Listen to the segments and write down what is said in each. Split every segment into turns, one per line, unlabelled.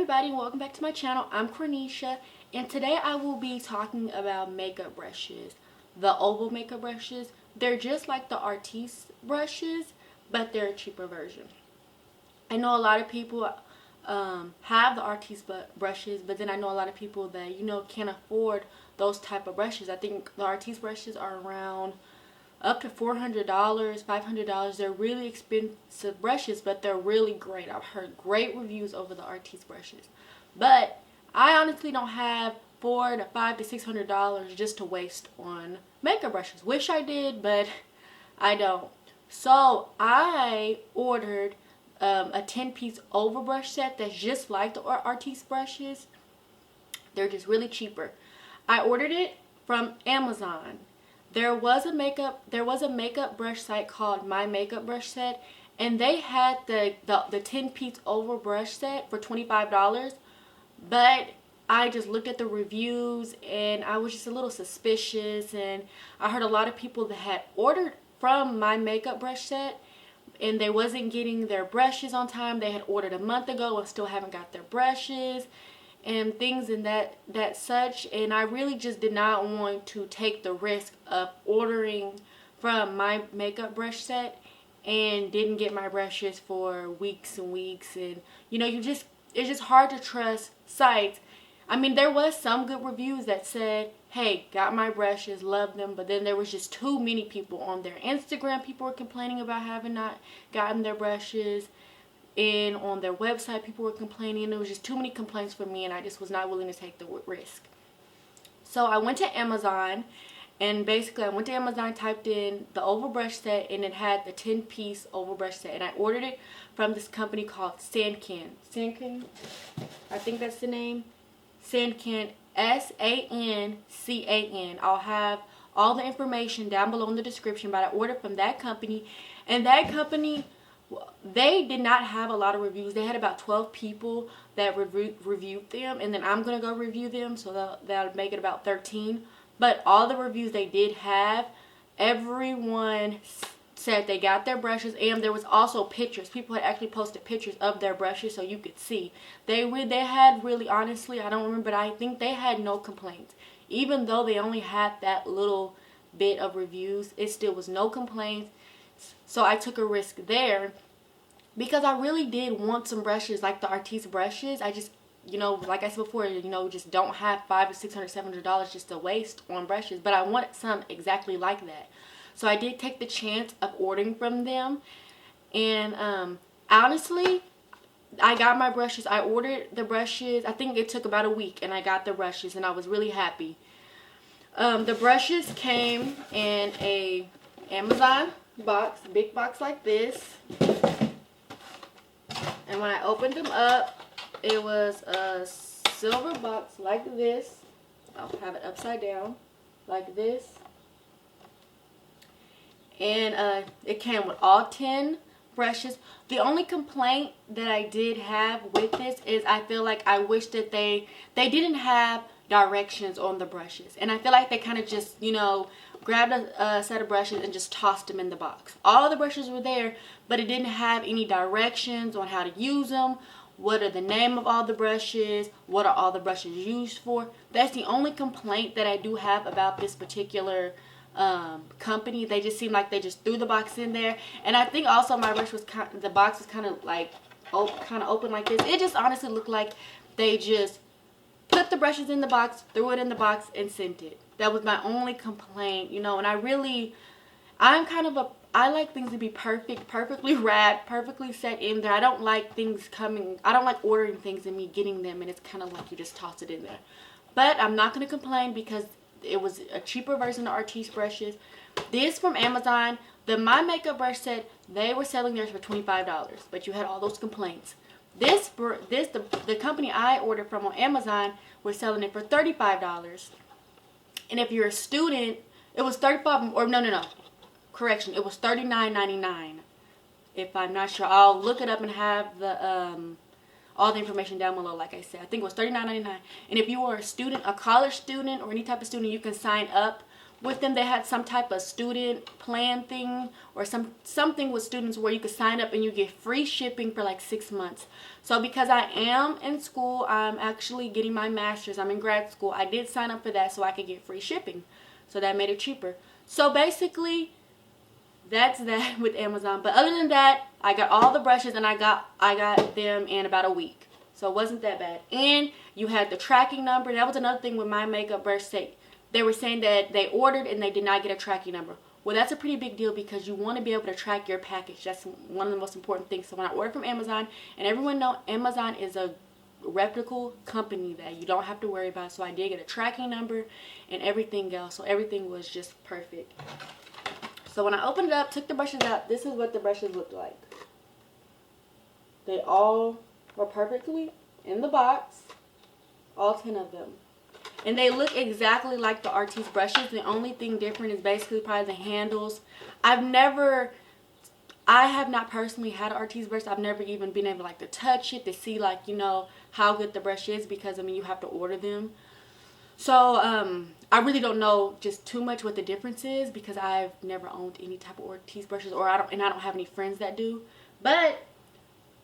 everybody, and welcome back to my channel. I'm Cornisha, and today I will be talking about makeup brushes. The oval makeup brushes. They're just like the Artis brushes, but they're a cheaper version. I know a lot of people have the Artis brushes, but then I know a lot of people that, can't afford those type of brushes. I think the Artis brushes are around up to $400, $500. They're really expensive brushes, but they're really great. I've heard great reviews over the Artis brushes, but I honestly don't have $400 to $500 to $600 just to waste on makeup brushes. Wish I did, but I don't. So I ordered a 10-piece overbrush set that's just like the Artis brushes. They're just really cheaper. I ordered it from Amazon. There was a makeup brush site called My Makeup Brush Set, and they had the 10-piece overbrush set for $25, but I just looked at the reviews and I was just a little suspicious, and I heard a lot of people that had ordered from My Makeup Brush Set and they wasn't getting their brushes on time. They had ordered a month ago and still haven't got their brushes and things and that such, and I really just did not want to take the risk of ordering from My Makeup Brush Set and didn't get my brushes for weeks and weeks. And it's just hard to trust sites. I mean, there was some good reviews that said, hey, got my brushes, love them, but then there was just too many people on their Instagram. People were complaining about having not gotten their brushes, and on their website people were complaining. There was just too many complaints for me, and I just was not willing to take the risk. So I went to Amazon, and basically I went to Amazon, typed in the overbrush set, and it had the 10-piece overbrush set, and I ordered it from this company called Sancan. I think that's the name. Sancan, SANCAN. I'll have all the information down below in the description, but I ordered from that company, and that company, they did not have a lot of reviews. They had about 12 people that reviewed them, and then I'm going to go review them, so that'll make it about 13. But all the reviews they did have, everyone said they got their brushes, and there was also pictures. People had actually posted pictures of their brushes so you could see. They had really, honestly, I don't remember, but I think they had no complaints. Even though they only had that little bit of reviews, it still was no complaints. So I took a risk there because I really did want some brushes like the Artis brushes. I just, like I said before, just don't have $500 to $600, $700 just to waste on brushes. But I wanted some exactly like that. So I did take the chance of ordering from them. And honestly, I got my brushes. I ordered the brushes. I think it took about a week, and I got the brushes, and I was really happy. The brushes came in a Amazon box, big box like this, and when I opened them up, it was a silver box like this. I'll have it upside down like this, and it came with all 10 brushes. The only complaint that I did have with this is I feel like I wish that they didn't have directions on the brushes, and I feel like they kind of just grabbed a set of brushes and just tossed them in the box. All the brushes were there, but it didn't have any directions on how to use them. What are the name of all the brushes? What are all the brushes used for? That's the only complaint that I do have about this particular company. They just seem like they just threw the box in there, and I think also my brush was the box was kind of like open like this. It just honestly looked like they just put the brushes in the box, threw it in the box, and sent it. That was my only complaint, and I like things to be perfect, perfectly wrapped, perfectly set in there. I don't like ordering things and me getting them and it's kind of like you just toss it in there. But I'm not going to complain because it was a cheaper version of Artis brushes. This from Amazon, the My Makeup Brush Set, they were selling theirs for $25, but you had all those complaints. The company I ordered from on Amazon was selling it for $35. And if you're a student, it was $35, or no. Correction, it was $39.99. If I'm not sure, I'll look it up and have the all the information down below. Like I said, I think it was $39.99. And if you are a student, a college student, or any type of student, you can sign up with them they had some type of student plan thing, or something with students where you could sign up and you get free shipping for like 6 months. So because I am in school, I'm actually getting my master's, I'm in grad school, I did sign up for that so I could get free shipping. So that made it cheaper. So basically that's that with Amazon. But other than that, I got all the brushes and I got them in about a week. So it wasn't that bad. And you had the tracking number. That was another thing with my makeup brush set. They were saying that they ordered and they did not get a tracking number. Well, that's a pretty big deal because you want to be able to track your package. That's one of the most important things. So when I ordered from Amazon, and everyone knows Amazon is a reputable company that you don't have to worry about. So I did get a tracking number and everything else. So everything was just perfect. So when I opened it up, took the brushes out, this is what the brushes looked like. They all were perfectly in the box, all 10 of them. And they look exactly like the Artis brushes. The only thing different is basically probably the handles. I have not personally had an Artis brush. I've never even been able like to touch it to see like, you know, how good the brush is, because I mean you have to order them. So I really don't know just too much what the difference is because I've never owned any type of Artis brushes, or I don't have any friends that do. But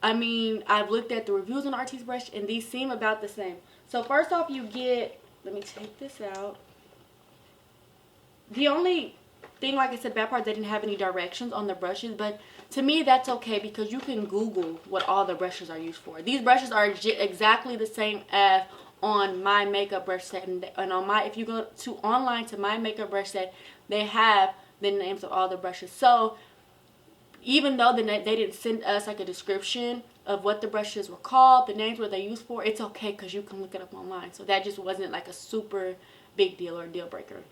I mean, I've looked at the reviews on Artis brush and these seem about the same. So first off, you get, let me take this out. The only thing, like I said, bad part, they didn't have any directions on the brushes, but to me that's okay because you can Google what all the brushes are used for. These brushes are exactly the same as on my makeup brush set, and on my, if you go to online to my makeup brush set, they have the names of all the brushes. So even though they didn't send us like a description of what the brushes were called, the names what they used for, it's okay because you can look it up online. So that just wasn't like a super big deal or deal breaker.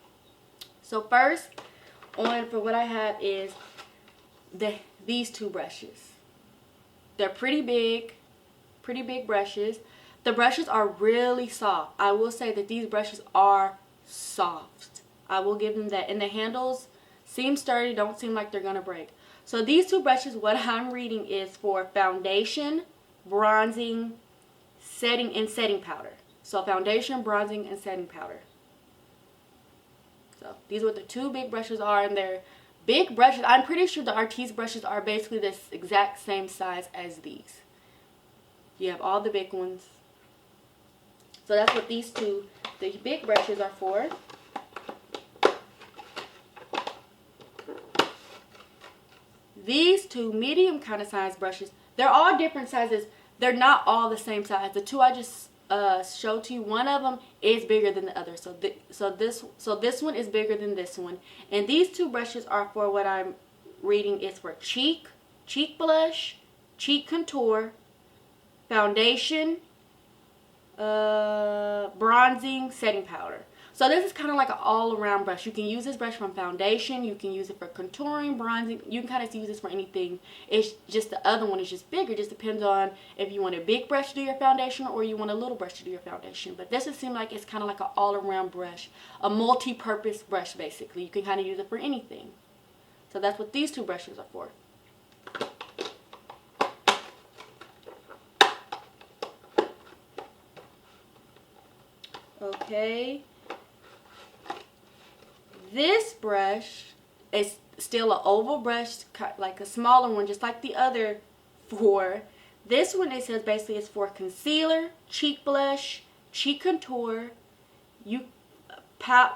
So first on for what I have is these two brushes. They're pretty big brushes. The brushes are really soft. I will say that these brushes are soft. I will give them that. And the handles seem sturdy, don't seem like they're going to break. So these two brushes, what I'm reading is for foundation, bronzing, setting powder. So foundation, bronzing, and setting powder. So these are what the two big brushes are, and they're big brushes. I'm pretty sure the Artis brushes are basically this exact same size as these. You have all the big ones. So that's what these two, the big brushes are for. These two medium kind of size brushes, they're all different sizes. They're not all the same size. The two I just showed to you, one of them is bigger than the other. So this one is bigger than this one. And these two brushes are for what I'm reading is for cheek blush, cheek contour, foundation, bronzing, setting powder. So this is kind of like an all-around brush. You can use this brush from foundation. You can use it for contouring, bronzing. You can kind of use this for anything. It's just the other one is just bigger. It just depends on if you want a big brush to do your foundation or you want a little brush to do your foundation. But this would seem like it's kind of like an all-around brush, a multi-purpose brush basically. You can kind of use it for anything. So that's what these two brushes are for. Okay. This brush is still an oval brush, like a smaller one, just like the other four. This one, it says basically it's for concealer, cheek blush, cheek contour,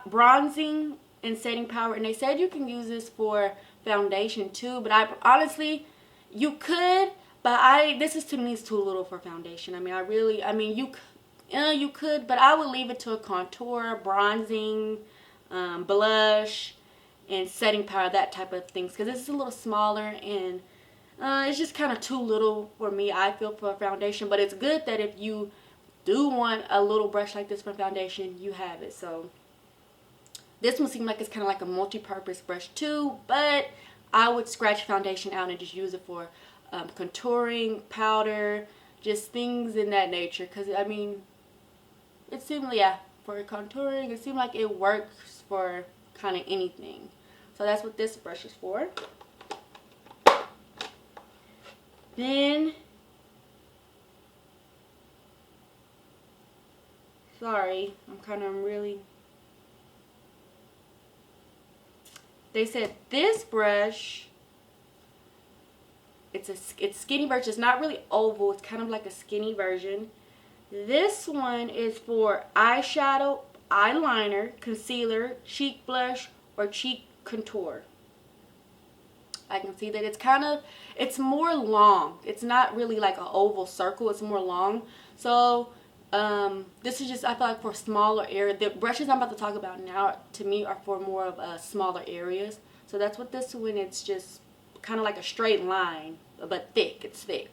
bronzing, and setting powder. And they said you can use this for foundation too, but I honestly, you could, but this is to me is too little for foundation. You could, but I would leave it to a contour, bronzing, blush, and setting powder, that type of things, because this is a little smaller and it's just kind of too little for me, I feel, for a foundation. But it's good that if you do want a little brush like this for foundation, you have it. So this one seems like it's kind of like a multi-purpose brush too, but I would scratch foundation out and just use it for contouring, powder, just things in that nature, because I mean it seemed, yeah, for contouring, it seemed like it works for kind of anything. So that's what this brush is for. Then, sorry, I'm really, they said this brush, it's skinny version. It's not really oval. It's kind of like a skinny version. This one is for eyeshadow, eyeliner, concealer, cheek blush, or cheek contour. I can see that it's more long. It's not really like an oval circle. It's more long. So this is just, I feel like, for smaller area. The brushes I'm about to talk about now, to me, are for more of smaller areas. So that's what this one, it's just kind of like a straight line, but thick. It's thick.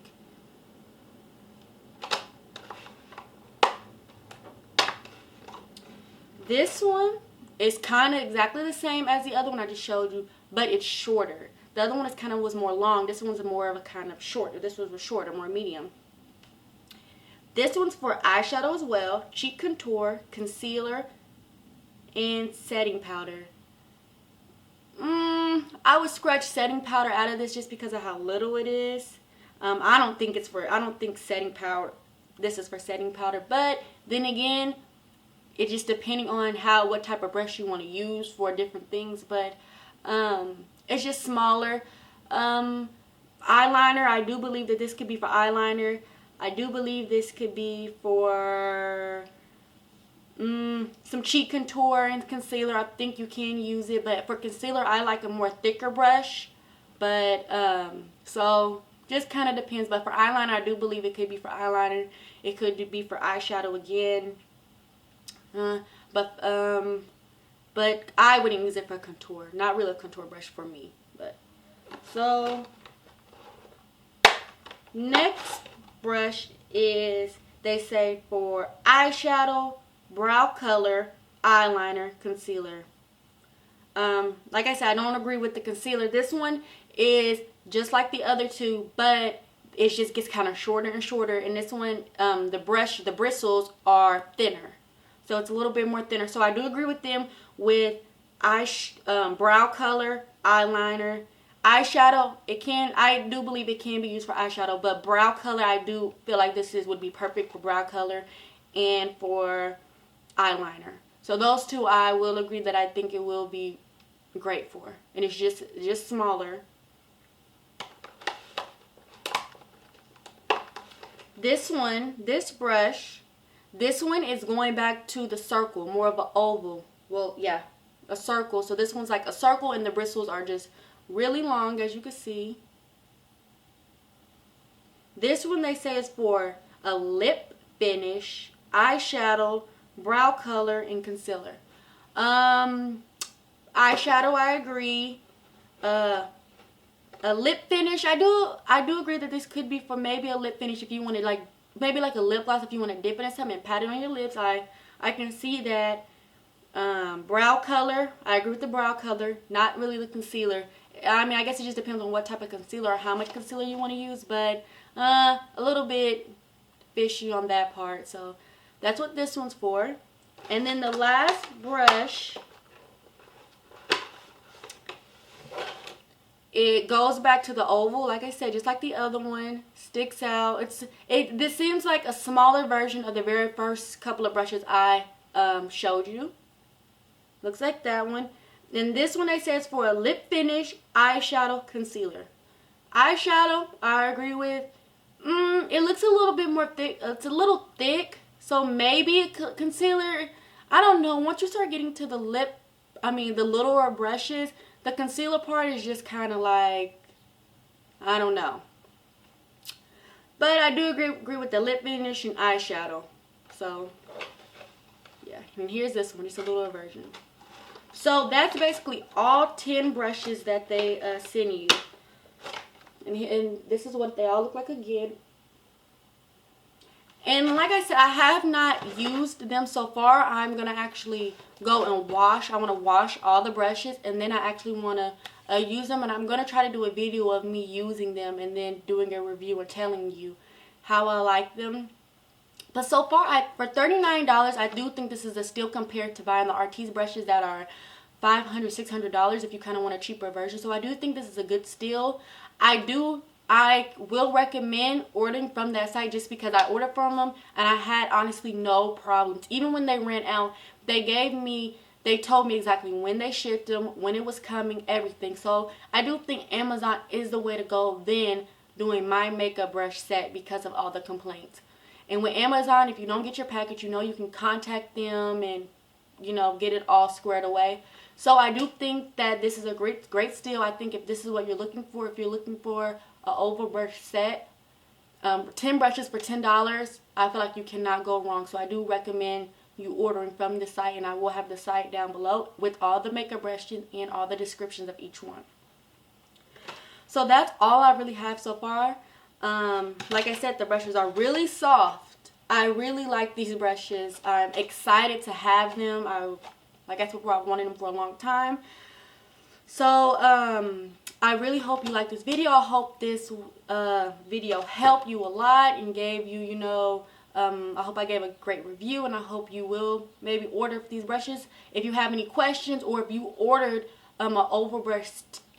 This one is kind of exactly the same as the other one I just showed you, but it's shorter. The other one was more long. This one's more of a kind of shorter. This one was shorter, more medium. This one's for eyeshadow as well, cheek contour, concealer, and setting powder. I would scratch setting powder out of this just because of how little it is. I don't think setting powder, this is for setting powder. But then again, it just depending on what type of brush you want to use for different things. But it's just smaller. Eyeliner, I do believe that this could be for eyeliner. I do believe this could be for some cheek contour and concealer. I think you can use it, but for concealer, I like a more thicker brush. But so just kind of depends. But for eyeliner, I do believe it could be for eyeliner. It could be for eyeshadow again. But I wouldn't use it for contour. Not really a contour brush for me. But so next brush is, they say, for eyeshadow, brow color, eyeliner, concealer. Like I said, I don't agree with the concealer. This one is just like the other two, but it just gets kind of shorter and shorter. And this one, the bristles are thinner. So it's a little bit more thinner. So I do agree with them with brow color, eyeliner, eyeshadow. I do believe it can be used for eyeshadow, but brow color, I do feel like this would be perfect for brow color and for eyeliner. So those two, I will agree that I think it will be great for. And it's just smaller. This brush, this one is going back to the circle, more of an oval. Well, yeah, a circle. So this one's like a circle, and the bristles are just really long, as you can see. This one, they say, is for a lip finish, eyeshadow, brow color, and concealer. Eyeshadow, I agree. A lip finish, I do agree that this could be for maybe a lip finish if you want to, maybe like a lip gloss, if you want to dip it in something and pat it on your lips. I can see that. Brow color, I agree with the brow color, not really the concealer. I mean, I guess it just depends on what type of concealer or how much concealer you want to use, but a little bit fishy on that part. So that's what this one's for. And then the last brush, it goes back to the oval, like I said, just like the other one. Sticks out. This seems like a smaller version of the very first couple of brushes I showed you. Looks like that one. And this one, they say, is for a lip finish, eyeshadow, concealer. Eyeshadow, I agree with. It looks a little bit more thick. It's a little thick, so maybe concealer. I don't know. Once you start getting to the the littler brushes, the concealer part is just kind of like, I don't know. But I do agree with the lip finish and eyeshadow. So, yeah. And here's this one. It's a little version. So, that's basically all 10 brushes that they send you. And this is what they all look like again. And like I said, I have not used them so far. I'm going to actually go and wash. I want to wash all the brushes, and then I actually want to use them. And I'm going to try to do a video of me using them and then doing a review and telling you how I like them. But so far, for $39, I do think this is a steal compared to buying the Artis brushes that are $500, $600 if you kind of want a cheaper version. So I do think this is a good steal. I will recommend ordering from that site just because I ordered from them and I had honestly no problems. Even when they ran out, they gave me They told me exactly when they shipped them, when it was coming, everything. So I do think Amazon is the way to go then doing my makeup brush set because of all the complaints. And with Amazon, if you don't get your package, you know you can contact them and, you know, get it all squared away. So I do think that this is a great steal. I think if this is what you're looking for, if you're looking for an oval brush set, 10 brushes for $10, I feel like you cannot go wrong. So I do recommend you ordering from the site, and I will have the site down below with all the makeup brushes and all the descriptions of each one. So that's all I really have so far. Like I said, the brushes are really soft. I really like these brushes. I'm excited to have them. Like I said before, I've wanted them for a long time. So I really hope you like this video. I hope this video helped you a lot and gave you, you know, I hope I gave a great review, and I hope you will maybe order these brushes. If you have any questions, or if you ordered an oval brush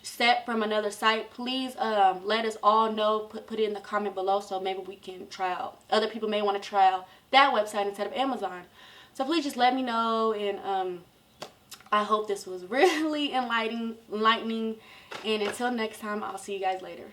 set from another site, please let us all know. Put it in the comment below, so maybe we can try out. Other people may want to try out that website instead of Amazon. So please just let me know, and I hope this was really enlightening. And until next time, I'll see you guys later.